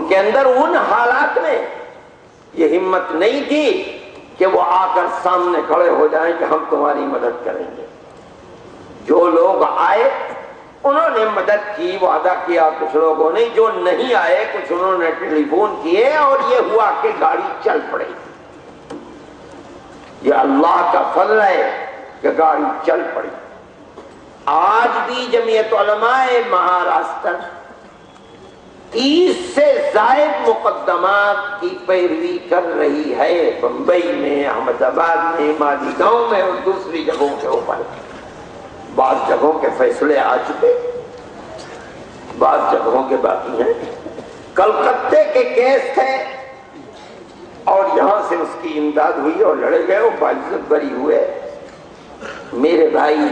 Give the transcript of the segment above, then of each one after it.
کے اندر ان حالات میں یہ ہمت نہیں تھی کہ وہ آ کر سامنے کھڑے ہو جائیں کہ ہم تمہاری مدد کریں گے۔ جو لوگ آئے انہوں نے مدد کی، وعدہ کیا کچھ لوگوں نے، جو نہیں آئے کچھ انہوں نے ٹیلی فون کیے اور یہ ہوا کہ گاڑی چل پڑی۔ یہ اللہ کا فضل ہے کہ گاڑی چل پڑی۔ آج بھی جمعیت علماء مہاراشٹر 30 سے زائد مقدمات کی پیروی کر رہی ہے، بمبئی میں، احمد آباد میں، مالیگاؤں میں اور دوسری جگہوں کے اوپر۔ بعض جگہوں کے فیصلے آ چکے، بعض جگہوں کے باقی ہیں۔ کلکتے کے کیس تھے اور یہاں سے اس کی امداد ہوئی اور لڑے گئے، وہ باعزت بری ہوئے۔ میرے بھائی،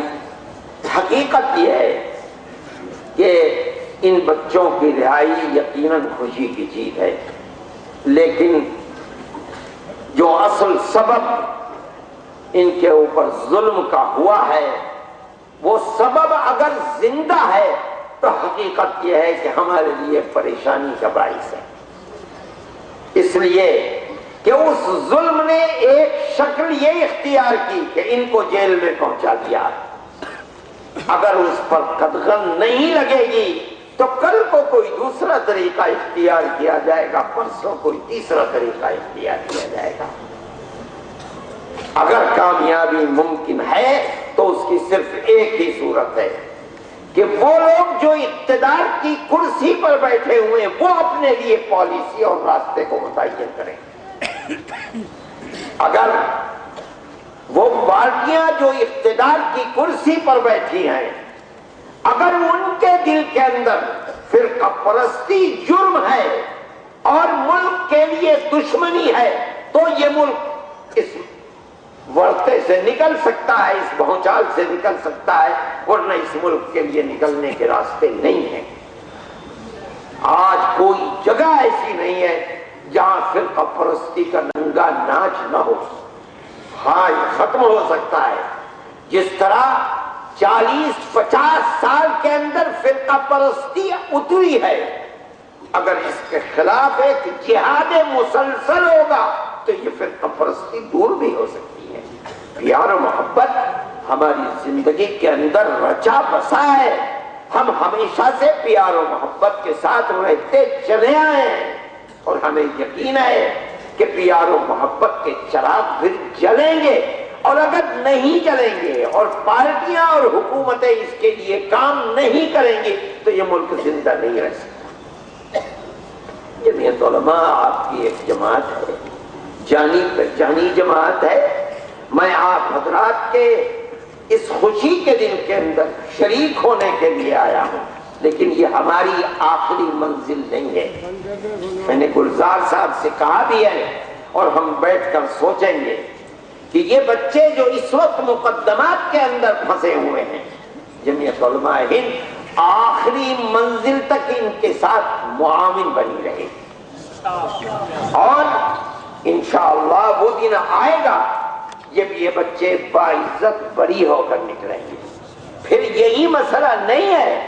حقیقت یہ ہے کہ ان بچوں کی رہائی یقیناً خوشی کی چیز ہے، لیکن جو اصل سبب ان کے اوپر ظلم کا ہوا ہے، وہ سبب اگر زندہ ہے تو حقیقت یہ ہے کہ ہمارے لیے پریشانی کا باعث ہے، اس لیے کہ اس ظلم نے ایک شکل یہ اختیار کی کہ ان کو جیل میں پہنچا دیا۔ اگر اس پر قدغن نہیں لگے گی تو کل کو کوئی دوسرا طریقہ اختیار کیا جائے گا، پرسوں کوئی تیسرا طریقہ اختیار کیا جائے گا۔ اگر کامیابی ممکن ہے تو اس کی صرف ایک ہی صورت ہے کہ وہ لوگ جو اقتدار کی کرسی پر بیٹھے ہوئے ہیں وہ اپنے لیے پالیسی اور راستے کو متعین کریں۔ اگر وہ پارٹیاں جو اقتدار کی کرسی پر بیٹھی ہیں، اگر ان کے دل کے اندر فرقہ پرستی جرم ہے اور ملک کے لیے دشمنی ہے تو یہ ملک اس ورطے سے نکل سکتا ہے، اس بھونچال سے نکل سکتا ہے، ورنہ اس ملک کے لیے نکلنے کے راستے نہیں ہیں۔ آج کوئی جگہ ایسی نہیں ہے جہاں فرقہ پرستی کا ننگا ناچ نہ ہو۔ ہاں، یہ ختم ہو سکتا ہے، جس طرح 40-50 سال کے اندر فرقہ پرستی اتری ہے۔ اگر اس کے خلاف ایک جہاد مسلسل ہوگا تو یہ فرقہ پرستی دور بھی ہو سکتی ہے۔ پیار و محبت ہماری زندگی کے اندر رچا بسا ہے، ہم ہمیشہ سے پیار و محبت کے ساتھ رہتے چلے آئے ہیں اور ہمیں یقین ہے کہ پیار و محبت کے چراغ پھر جلیں گے، اور اگر نہیں جلیں گے اور پارٹیاں اور حکومتیں اس کے لیے کام نہیں کریں گی تو یہ ملک زندہ نہیں رہ سکتا۔ جمعیت علماء آپ کی ایک جماعت ہے، جانی پہچانی جماعت ہے۔ میں آپ حضرات کے اس خوشی کے دن کے اندر شریک ہونے کے لیے آیا ہوں، لیکن یہ ہماری آخری منزل نہیں ہے۔ میں نے گلزار صاحب سے کہا بھی ہے اور ہم بیٹھ کر سوچیں گے کہ یہ بچے جو اس وقت مقدمات کے اندر پھنسے ہوئے ہیں، جمعیت علماء ہند آخری منزل تک ان کے ساتھ معاون بنی رہے اور انشاءاللہ وہ دن آئے گا جب یہ بچے باعزت بری ہو کر نکلیں گے۔ پھر یہی مسئلہ نہیں ہے،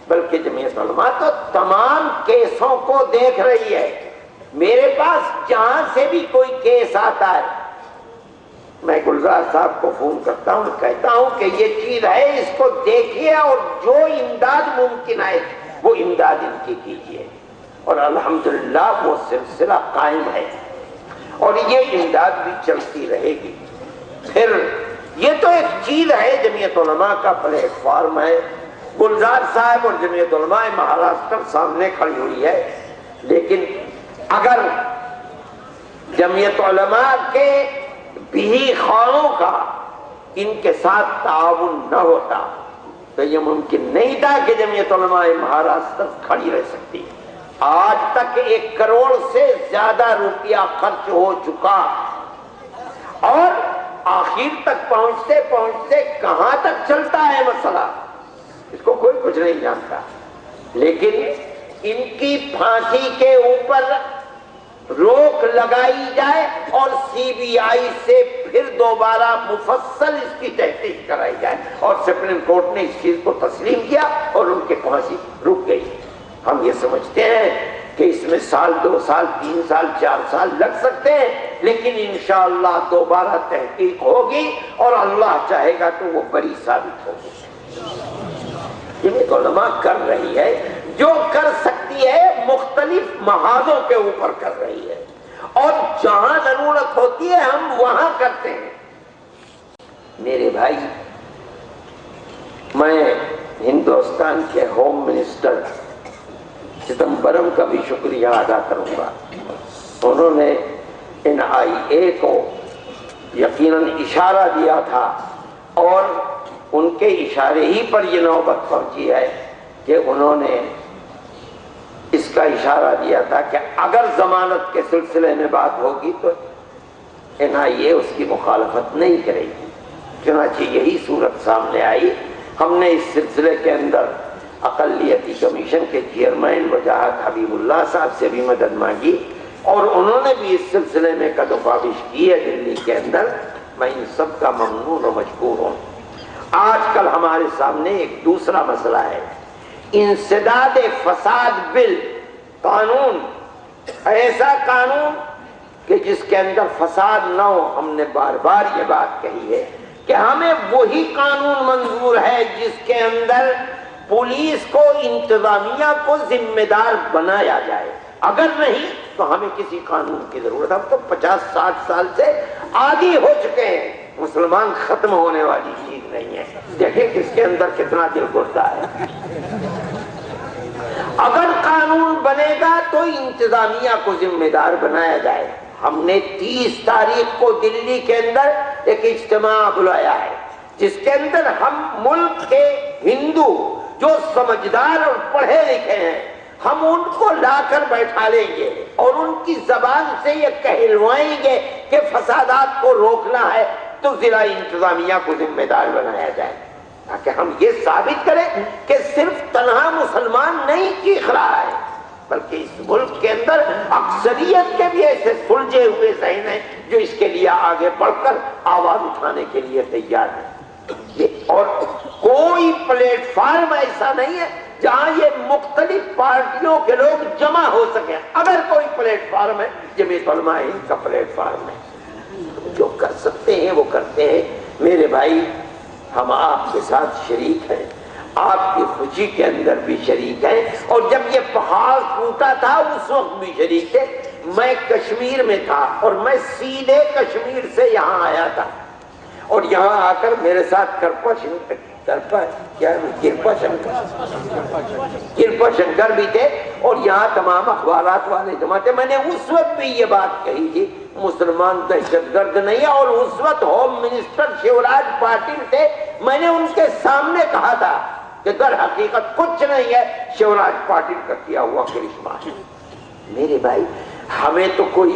بلکہ جمعیت علماء تو تمام کیسوں کو دیکھ رہی ہے۔ میرے پاس جہاں سے بھی کوئی کیس آتا ہے میں گلزار صاحب کو فون کرتا ہوں، کہتا ہوں کہ یہ چیز ہے، اس کو دیکھیے اور جو امداد ممکن ہے وہ امداد ان کی کیجیے، اور الحمدللہ وہ سلسلہ قائم ہے اور یہ امداد بھی چلتی رہے گی۔ پھر یہ تو ایک چیز ہے، جمعیت علماء کا پلیٹ فارم ہے، گلزار صاحب اور جمعیت علماء مہاراشٹر سامنے کھڑی ہوئی ہے، لیکن اگر جمعیت علماء کے بھی خواہوں کا ان کے ساتھ تعاون نہ ہوتا تو یہ ممکن نہیں تھا کہ جمعیت علماء مہاراشٹر کھڑی رہ سکتی۔ آج تک 1 کروڑ سے زیادہ روپیہ خرچ ہو چکا اور آخر تک پہنچتے پہنچتے کہاں تک چلتا ہے مسئلہ اس کو کوئی کچھ نہیں جانتا، لیکن ان کی پھانسی کے اوپر روک لگائی جائے اور سی بی آئی سے پھر دوبارہ مفصل اس کی تحقیق کرائی جائے، اور سپریم کورٹ نے اس چیز کو تسلیم کیا اور ان کی پھانسی رک گئی۔ ہم یہ سمجھتے ہیں کہ اس میں سال 2 سال 3 سال 4 سال لگ سکتے ہیں، لیکن انشاءاللہ دوبارہ تحقیق ہوگی اور اللہ چاہے گا تو وہ بری ثابت ہوگی۔ یہ علماء کر رہی ہے، جو کر سکتی ہے مختلف محاذوں کے اوپر کر رہی ہے، اور جہاں ضرورت ہوتی ہے ہم وہاں کرتے ہیں۔ میرے بھائی، میں ہندوستان کے ہوم منسٹر چدمبرم کا بھی شکریہ ادا کروں گا۔ انہوں نے NIA کو یقیناً اشارہ دیا تھا، اور ان کے اشارے ہی پر یہ نوبت پہنچی ہے کہ انہوں نے اس کا اشارہ دیا تھا کہ اگر ضمانت کے سلسلے میں بات ہوگی تو NIA اس کی مخالفت نہیں کرے گی۔ چنانچہ یہی صورت سامنے آئی۔ ہم نے اس سلسلے کے اندر اقلیتی کمیشن کے چیئرمین وجاہت حبیب اللہ صاحب سے بھی مدد مانگی، اور انہوں نے بھی اس سلسلے میں کدوکاوش کی ہے دلی کے اندر۔ میں ان سب کا ممنون و مشکور ہوں۔ آج کل ہمارے سامنے ایک دوسرا مسئلہ ہے، انسداد فساد بل، قانون، ایسا قانون کہ جس کے اندر فساد نہ ہو۔ ہم نے بار بار یہ بات کہی ہے کہ ہمیں وہی قانون منظور ہے جس کے اندر پولیس کو، انتظامیہ کو ذمہ دار بنایا جائے۔ اگر نہیں تو ہمیں کسی قانون کی ضرورت۔ ہم تو 50-60 سال سے عادی ہو چکے ہیں، مسلمان ختم ہونے والی چیز نہیں ہے۔ دیکھیں کس کے اندر کتنا دل گرتا ہے۔ اگر قانون بنے گا تو انتظامیہ کو ذمہ دار بنایا جائے۔ ہم نے 30 تاریخ کو دلی کے اندر ایک اجتماع بلایا ہے، جس کے اندر ہم ملک کے ہندو جو سمجھدار اور پڑھے لکھے ہیں، ہم ان کو لا کر بیٹھا لیں گے اور ان کی زبان سے یہ کہلوائیں گے کہ فسادات کو روکنا ہے تو ضلع انتظامیہ کو ذمہ دار بنایا جائے، تاکہ ہم یہ ثابت کریں کہ صرف تنہا مسلمان نہیں چیخ رہا ہے، بلکہ اس ملک کے اندر اکثریت کے بھی ایسے سلجھے ہوئے ذہن ہیں جو اس کے لیے آگے بڑھ کر آواز اٹھانے کے لیے تیار ہیں۔ اور کوئی پلیٹ فارم ایسا نہیں ہے جہاں یہ مختلف پارٹیوں کے لوگ جمع ہو سکیں۔ اگر کوئی پلیٹ فارم ہے، جمعیت علماء ہند کا پلیٹ فارم ہے۔ جو کر سکتے ہیں وہ کرتے ہیں۔ میرے بھائی، ہم آپ کے ساتھ شریک ہیں، آپ کی خوشی کے اندر بھی شریک ہیں، اور جب یہ پہاڑ ٹوٹا تھا اس وقت بھی شریک تھے۔ میں کشمیر میں تھا اور میں سیدھے کشمیر سے یہاں آیا تھا، اور یہاں آ کر میرے ساتھ کرپا شنکر بھی تھے، اور یہاں تمام اخبارات والے جمع تھے۔ میں نے اس وقت بھی یہ بات کہی تھی، مسلمان دہشت گرد نہیں ہے، اور اس وقت ہوم منسٹر شیوراج پاٹل تھے۔ میں نے ان کے سامنے کہا تھا کہ در حقیقت کچھ نہیں ہے، شیوراج پاٹل کا کیا ہوا کرشمہ ہے۔ میرے بھائی، ہمیں تو کوئی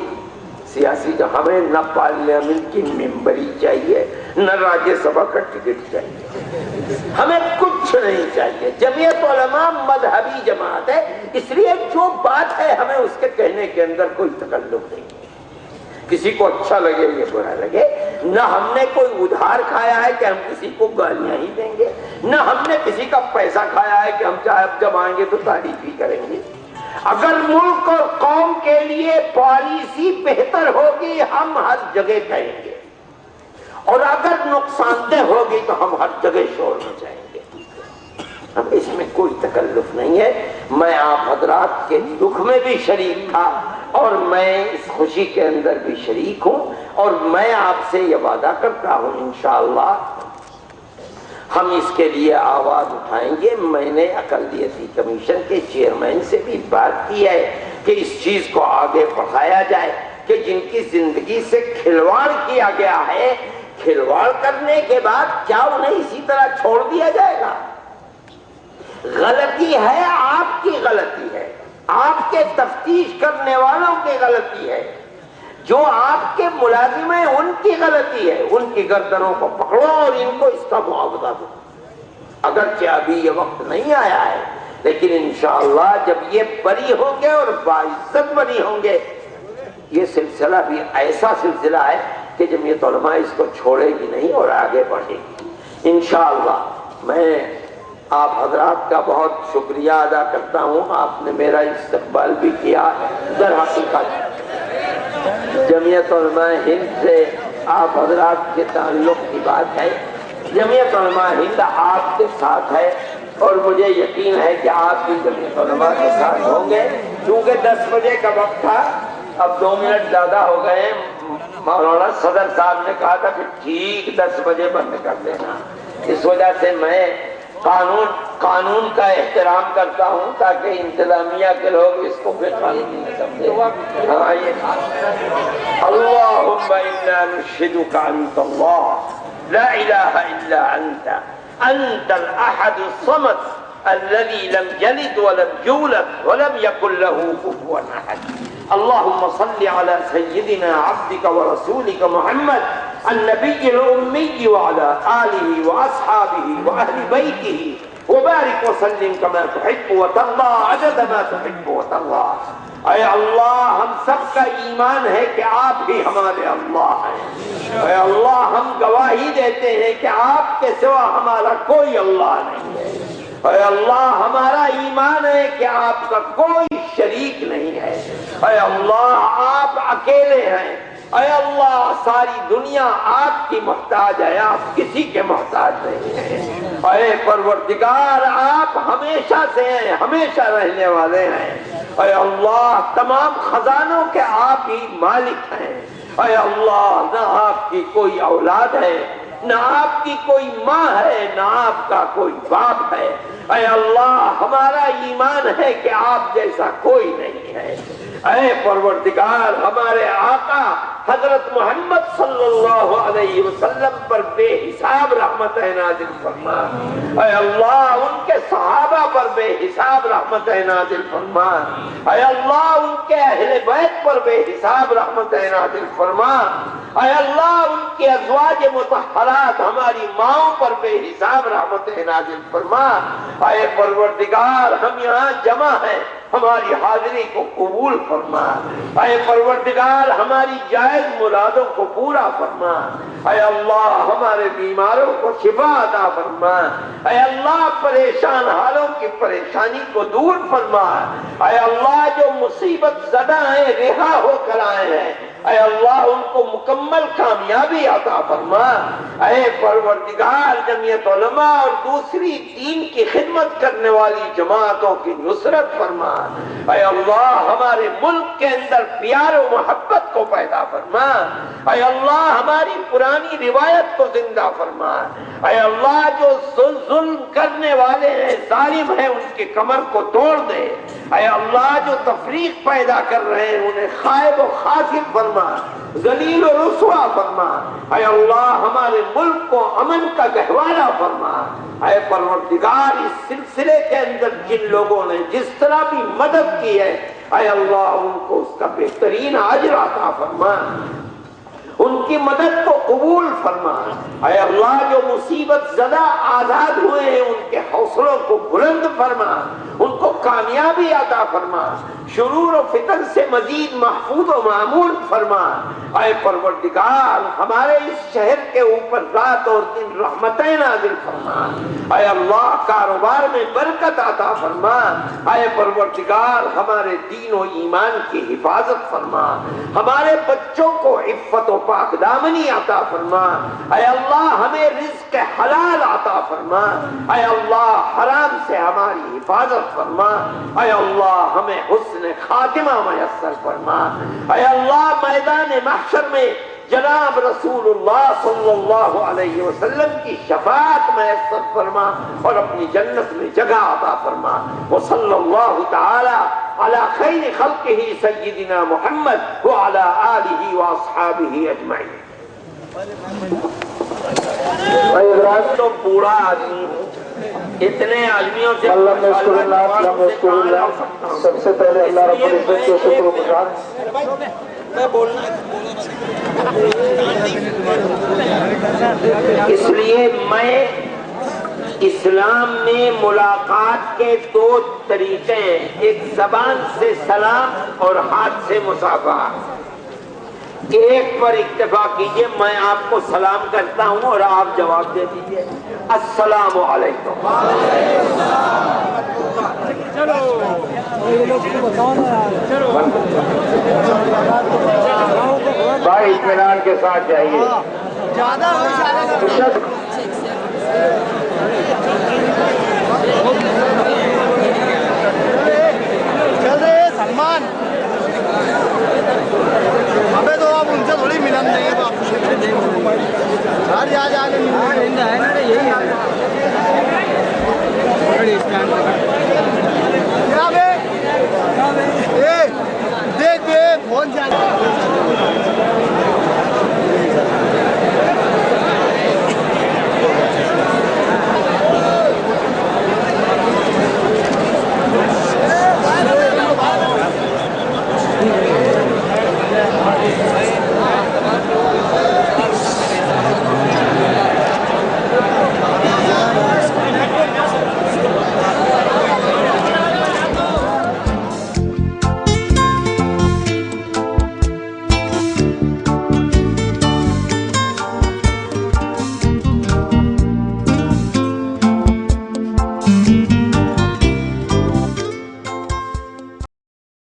سیاسی، ہمیں نہ پارلیمنٹ کی ممبری چاہیے، نہ راجیہ سبھا کا ٹکٹ چاہیے، ہمیں کچھ نہیں چاہیے۔ جمعیت علماء مذہبی جماعت ہے، اس لیے جو بات ہے ہمیں اس کے کہنے کے اندر کوئی تکلف نہیں، کسی کو اچھا لگے یا برا لگے۔ نہ ہم نے کوئی ادھار کھایا ہے کہ ہم کسی کو گالیاں ہی دیں گے، نہ ہم نے کسی کا پیسہ کھایا ہے کہ ہم چاہے جب آئیں گے تو تعریف ہی کریں گے۔ اگر ملک اور قوم کے لیے پالیسی بہتر ہوگی ہم ہر جگہ کہیں گے، اور اگر نقصان دہ ہوگی تو ہم ہر جگہ شور مچائیں گے۔ اب اس میں کوئی تکلف نہیں ہے۔ میں آپ حضرات کے دکھ میں بھی شریک تھا، اور میں اس خوشی کے اندر بھی شریک ہوں، اور میں آپ سے یہ وعدہ کرتا ہوں انشاءاللہ ہم اس کے لیے آواز اٹھائیں گے۔ میں نے اقلیتی کمیشن کے چیئرمین سے بھی بات کی ہے کہ اس چیز کو آگے بڑھایا جائے، کہ جن کی زندگی سے کھلواڑ کیا گیا ہے، کھلواڑ کرنے کے بعد کیا انہیں اسی طرح چھوڑ دیا جائے گا؟ غلطی ہے، آپ کی غلطی ہے، آپ کے تفتیش کرنے والوں کی غلطی ہے، جو آپ کے ملازم ہیں ان کی غلطی ہے۔ ان کی گردنوں کو پکڑو اور ان کو اس کا معاوضہ دو۔ اگرچہ ابھی یہ وقت نہیں آیا ہے، لیکن انشاءاللہ جب یہ بری ہوں گے اور باعزت بری ہوں گے، یہ سلسلہ بھی ایسا سلسلہ ہے کہ جمعیت علماء اس کو چھوڑے گی نہیں اور آگے بڑھے گی انشاءاللہ۔ میں آپ حضرات کا بہت شکریہ ادا کرتا ہوں، آپ نے میرا استقبال بھی کیا۔ در حقیقت جمعیت علماء ہند سے آپ حضرات کے تعلق کی بات ہے، جمعیت علماء ہند آپ کے ساتھ ہے، اور مجھے یقین ہے کہ آپ بھی جمعیت علماء کے ساتھ ہوں گے۔ چونکہ 10 بجے کا وقت تھا، اب 2 منٹ زیادہ ہو گئے، مولانا صدر صاحب نے کہا تھا کہ ٹھیک 10 بجے بند کر دینا، اس وجہ سے میں قانون کا احترام کرتا ہوں تاکہ انتظامیہ کے لوگ اس کو بے قانونی نہیں سمجھیں۔ اللہم انا نشہدک انت اللہ لا الہ الا انت انت الاحد الصمد الذي لم يلد ولم يولد ولم يكن له كفوا احد۔ اللهم صل على سيدنا عبدك ورسولك محمد النبي الأمي وعلى آله وأصحابه وأهل بيته وبارك وسلم كما تحب وترضى عدد ما تحب وترضى۔ اے اللہ، ہم سب کا ایمان ہے کہ آپ ہی ہمارے اللہ ہیں۔ اے اللہ، ہم گواہی دیتے ہیں کہ آپ کے سوا ہمارا کوئی اللہ نہیں ہے۔ اے اللہ، ہمارا ایمان ہے کہ آپ کا کوئی شریک نہیں ہے۔ اے اللہ، آپ اکیلے ہیں۔ اے اللہ، ساری دنیا آپ کی محتاج ہے، آپ کسی کے محتاج نہیں ہیں۔ اے پروردگار، آپ ہمیشہ سے ہیں، ہمیشہ رہنے والے ہیں۔ اے اللہ، تمام خزانوں کے آپ ہی مالک ہیں۔ اے اللہ، نہ آپ کی کوئی اولاد ہے، نہ آپ کی کوئی ماں ہے، نہ آپ کا کوئی باپ ہے۔ اے اللہ، ہمارا ایمان ہے کہ آپ جیسا کوئی نہیں ہے۔ اے پروردگار، ہمارے آقا حضرت محمد صلی اللہ علیہ وسلم پر بے حساب رحمتیں نازل فرما۔ اے اللہ، ان کے صحابہ پر بے حساب رحمتیں نازل فرما۔ اے اللہ، ان کے اہل بیت پر بے حساب رحمتیں نازل فرما۔ اے اللہ، ان کی ازواج مطہرات ہماری ماؤں پر بے حساب رحمتیں نازل فرما۔ اے پروردگار، ہم یہاں جمع ہیں، ہماری حاضری کو قبول فرما۔ اے پروردگار، ہماری جائز مرادوں کو پورا فرما۔ اے اللہ، ہمارے بیماروں کو شفا عطا فرما۔ اے اللہ، پریشان حالوں کی پریشانی کو دور فرما۔ اے اللہ، جو مصیبت زدہ ہیں، رہا ہو کر آئے ہیں، اے اللہ، ان کو مکمل کامیابی عطا فرما۔ اے پروردگار، جمعیت علماء اور دوسری دین کی خدمت کرنے والی جماعتوں کی نصرت فرما۔ اے اللہ، ہمارے ملک کے اندر پیار و محبت کو پیدا فرما۔ اے اللہ، ہماری پرانی روایت کو زندہ فرما۔ اے اللہ، جو ظلم کرنے والے ہیں، ظالم ہیں، ان کی کمر کو توڑ دے۔ اے اللہ، جو تفریق پیدا کر رہے ہیں، انہیں خائب و خاسر فرما، ذلیل و رسوا فرما۔ اے اللہ، ہمارے ملک کو امن کا گہوارہ فرما۔ اے پروردگار، اس سلسلے کے اندر جن لوگوں نے جس طرح بھی مدد کی ہے، اے اللہ، ان کو اس کا بہترین اجر عطا فرما، ان کی مدد کو قبول فرما۔ اے اللہ، جو مصیبت زدہ آزاد ہوئے ہیں، ان کے حوصلوں کو بلند فرما، ان کو کامیابی عطا فرما، شرور و فتن سے مزید محفوظ و معمول فرما۔ اے پروردگار، ہمارے اس شہر کے اوپر رات اور دن رحمتیں نازل فرما۔ اے اللہ، کاروبار میں برکت عطا فرما۔ اے پروردگار، ہمارے دین و ایمان کی حفاظت فرما، ہمارے بچوں کو عفت و پاک دامنی عطا فرما۔ اے اللہ، ہمیں رزق حلال عطا فرما۔ اے اللہ، حرام سے ہماری حفاظت فرما۔ اے اللہ، ہمیں حسن خاتمہ میسر فرما۔ اے اللہ، میدان محشر میں جناب رسول اللہ صلی اللہ علیہ وسلم کی شفاعت میسر فرما اور اپنی جنت میں جگہ عطا فرما۔ وصلی اللہ تعالی علی خیر خلقہ سیدنا محمد وعلی آلہ واصحابہ اجمعین۔ تو بوڑھا آدمی ہوں، اتنے آدمیوں سے سب سے پہلے اللہ رب العزت کے شکر و گزار اس لیے میں اسلام میں ملاقات کے 2 طریقے ہیں، ایک زبان سے سلام اور ہاتھ سے مصافحہ۔ ایک پر اکتفا کیجئے، میں آپ کو سلام کرتا ہوں اور آپ جواب دے دیجئے۔ السلام علیکم۔ بھائی اطمینان کے ساتھ جائیے۔ چل رہے ہیں سلمان، ہمیں تو اب ان سے تھوڑی ملن نہیں ہے باپو سے، ہر جا کے دیکھ فون چاہیے۔